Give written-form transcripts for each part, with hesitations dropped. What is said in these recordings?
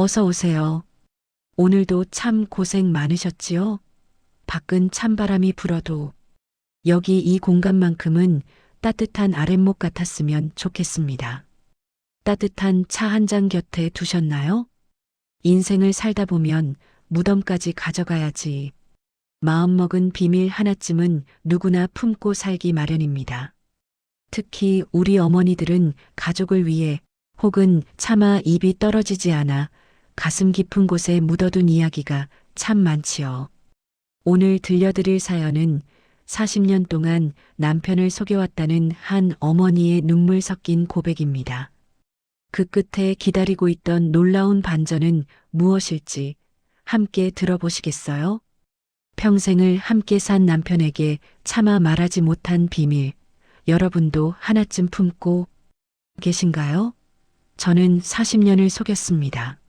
어서 오세요. 오늘도 참 고생 많으셨지요? 밖은 찬바람이 불어도 여기 이 공간만큼은 따뜻한 아랫목 같았으면 좋겠습니다. 따뜻한 차 한 잔 곁에 두셨나요? 인생을 살다 보면 무덤까지 가져가야지. 마음먹은 비밀 하나쯤은 누구나 품고 살기 마련입니다. 특히 우리 어머니들은 가족을 위해 혹은 차마 입이 떨어지지 않아 가슴 깊은 곳에 묻어둔 이야기가 참 많지요. 오늘 들려드릴 사연은 40년 동안 남편을 속여왔다는 한 어머니의 눈물 섞인 고백입니다. 그 끝에 기다리고 있던 놀라운 반전은 무엇일지 함께 들어보시겠어요? 평생을 함께 산 남편에게 차마 말하지 못한 비밀, 여러분도 하나쯤 품고 계신가요? 저는 40년을 속였습니다.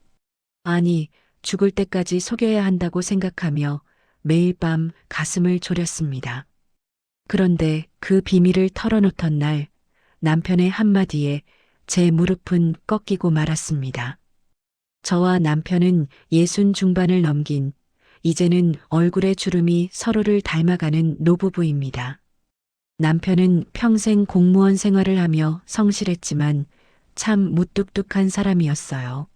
아니, 죽을 때까지 속여야 한다고 생각하며 매일 밤 가슴을 졸였습니다. 그런데 그 비밀을 털어놓던 날, 남편의 한마디에 제 무릎은 꺾이고 말았습니다. 저와 남편은 60 중반을 넘긴 이제는 얼굴의 주름이 서로를 닮아가는 노부부입니다. 남편은 평생 공무원 생활을 하며 성실했지만 참 무뚝뚝한 사람이었어요.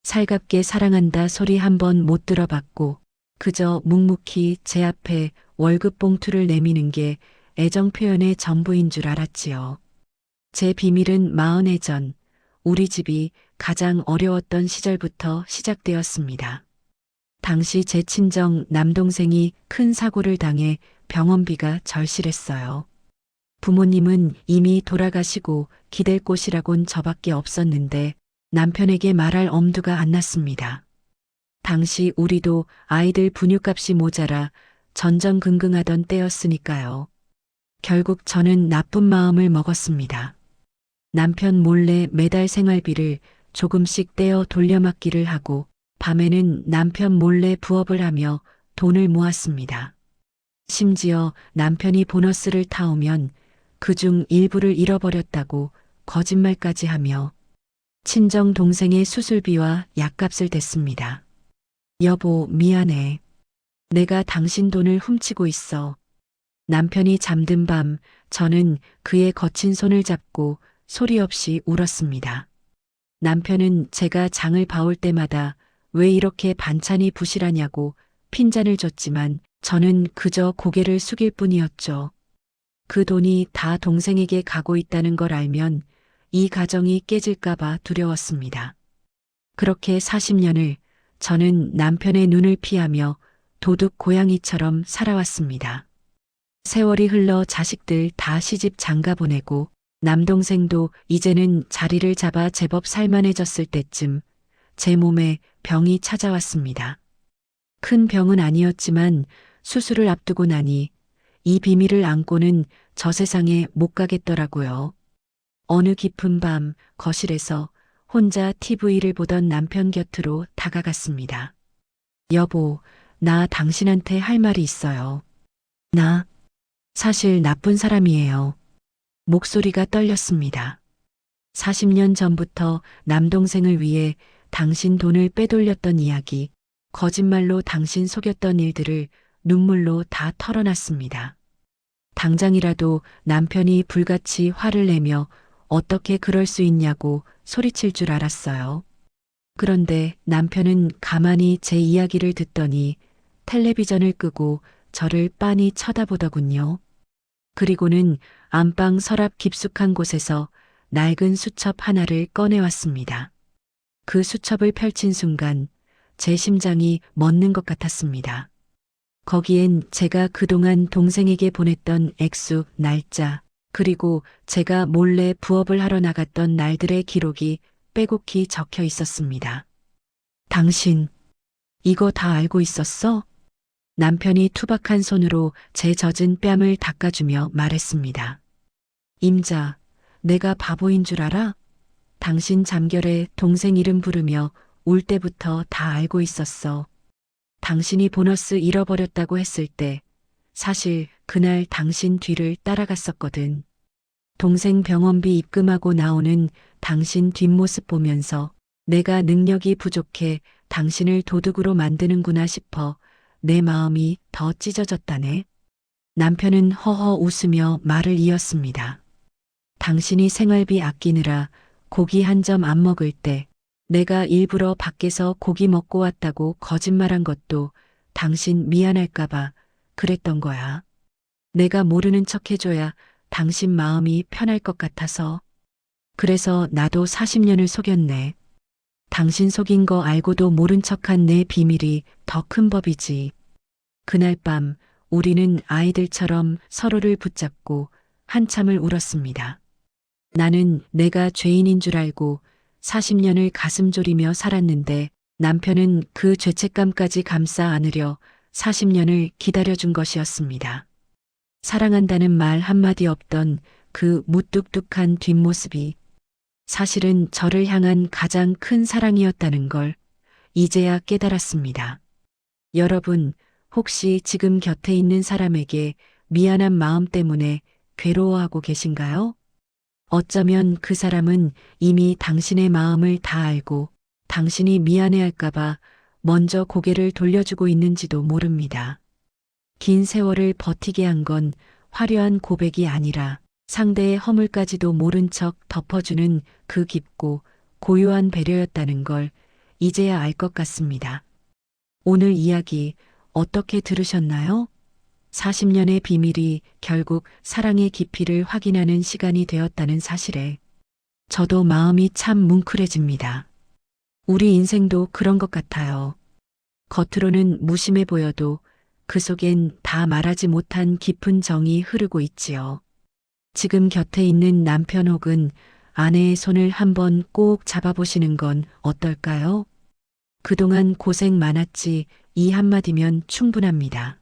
살갑게 사랑한다 소리 한 번 못 들어봤고 그저 묵묵히 제 앞에 월급 봉투를 내미는 게 애정 표현의 전부인 줄 알았지요. 제 비밀은 40해 전 우리 집이 가장 어려웠던 시절부터 시작되었습니다. 당시 제 친정 남동생이 큰 사고를 당해 병원비가 절실했어요. 부모님은 이미 돌아가시고 기댈 곳이라곤 저밖에 없었는데 남편에게 말할 엄두가 안 났습니다. 당시 우리도 아이들 분유값이 모자라 전전긍긍하던 때였으니까요. 결국 저는 나쁜 마음을 먹었습니다. 남편 몰래 매달 생활비를 조금씩 떼어 돌려막기를 하고 밤에는 남편 몰래 부업을 하며 돈을 모았습니다. 심지어 남편이 보너스를 타오면 그중 일부를 잃어버렸다고 거짓말까지 하며 친정 동생의 수술비와 약값을 댔습니다. 여보, 미안해. 내가 당신 돈을 훔치고 있어. 남편이 잠든 밤 저는 그의 거친 손을 잡고 소리 없이 울었습니다. 남편은 제가 장을 봐올 때마다 왜 이렇게 반찬이 부실하냐고 핀잔을 줬지만 저는 그저 고개를 숙일 뿐이었죠. 그 돈이 다 동생에게 가고 있다는 걸 알면 이 가정이 깨질까봐 두려웠습니다. 그렇게 40년을 저는 남편의 눈을 피하며 도둑 고양이처럼 살아왔습니다. 세월이 흘러 자식들 다 시집 장가 보내고 남동생도 이제는 자리를 잡아 제법 살만해졌을 때쯤 제 몸에 병이 찾아왔습니다. 큰 병은 아니었지만 수술을 앞두고 나니 이 비밀을 안고는 저 세상에 못 가겠더라고요. 어느 깊은 밤 거실에서 혼자 TV를 보던 남편 곁으로 다가갔습니다. 여보, 나 당신한테 할 말이 있어요. 나 사실 나쁜 사람이에요. 목소리가 떨렸습니다. 40년 전부터 남동생을 위해 당신 돈을 빼돌렸던 이야기, 거짓말로 당신 속였던 일들을 눈물로 다 털어놨습니다. 당장이라도 남편이 불같이 화를 내며 어떻게 그럴 수 있냐고 소리칠 줄 알았어요. 그런데 남편은 가만히 제 이야기를 듣더니 텔레비전을 끄고 저를 빤히 쳐다보더군요. 그리고는 안방 서랍 깊숙한 곳에서 낡은 수첩 하나를 꺼내왔습니다. 그 수첩을 펼친 순간 제 심장이 멎는 것 같았습니다. 거기엔 제가 그동안 동생에게 보냈던 액수, 날짜, 그리고 제가 몰래 부업을 하러 나갔던 날들의 기록이 빼곡히 적혀 있었습니다. 당신, 이거 다 알고 있었어? 남편이 투박한 손으로 제 젖은 뺨을 닦아주며 말했습니다. 임자, 내가 바보인 줄 알아? 당신 잠결에 동생 이름 부르며 울 때부터 다 알고 있었어. 당신이 보너스 잃어버렸다고 했을 때 사실 그날 당신 뒤를 따라갔었거든. 동생 병원비 입금하고 나오는 당신 뒷모습 보면서 내가 능력이 부족해 당신을 도둑으로 만드는구나 싶어 내 마음이 더 찢어졌다네. 남편은 허허 웃으며 말을 이었습니다. 당신이 생활비 아끼느라 고기 한 점 안 먹을 때 내가 일부러 밖에서 고기 먹고 왔다고 거짓말한 것도 당신 미안할까봐 그랬던 거야. 내가 모르는 척 해줘야 당신 마음이 편할 것 같아서. 그래서 나도 40년을 속였네. 당신 속인 거 알고도 모른 척한 내 비밀이 더 큰 법이지. 그날 밤 우리는 아이들처럼 서로를 붙잡고 한참을 울었습니다. 나는 내가 죄인인 줄 알고 40년을 가슴 졸이며 살았는데 남편은 그 죄책감까지 감싸 안으려 40년을 기다려준 것이었습니다. 사랑한다는 말 한마디 없던 그 무뚝뚝한 뒷모습이 사실은 저를 향한 가장 큰 사랑이었다는 걸 이제야 깨달았습니다. 여러분, 혹시 지금 곁에 있는 사람에게 미안한 마음 때문에 괴로워하고 계신가요? 어쩌면 그 사람은 이미 당신의 마음을 다 알고 당신이 미안해할까봐 먼저 고개를 돌려주고 있는지도 모릅니다. 긴 세월을 버티게 한 건 화려한 고백이 아니라 상대의 허물까지도 모른 척 덮어주는 그 깊고 고요한 배려였다는 걸 이제야 알 것 같습니다. 오늘 이야기 어떻게 들으셨나요? 40년의 비밀이 결국 사랑의 깊이를 확인하는 시간이 되었다는 사실에 저도 마음이 참 뭉클해집니다. 우리 인생도 그런 것 같아요. 겉으로는 무심해 보여도 그 속엔 다 말하지 못한 깊은 정이 흐르고 있지요. 지금 곁에 있는 남편 혹은 아내의 손을 한번 꼭 잡아보시는 건 어떨까요? 그동안 고생 많았지 이 한마디면 충분합니다.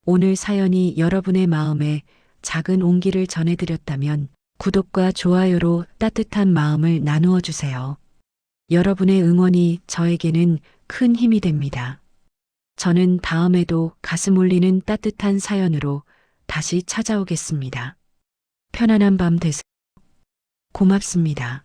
오늘 사연이 여러분의 마음에 작은 온기를 전해드렸다면 구독과 좋아요로 따뜻한 마음을 나누어 주세요. 여러분의 응원이 저에게는 큰 힘이 됩니다. 저는 다음에도 가슴 울리는 따뜻한 사연으로 다시 찾아오겠습니다. 편안한 밤 되세요. 고맙습니다.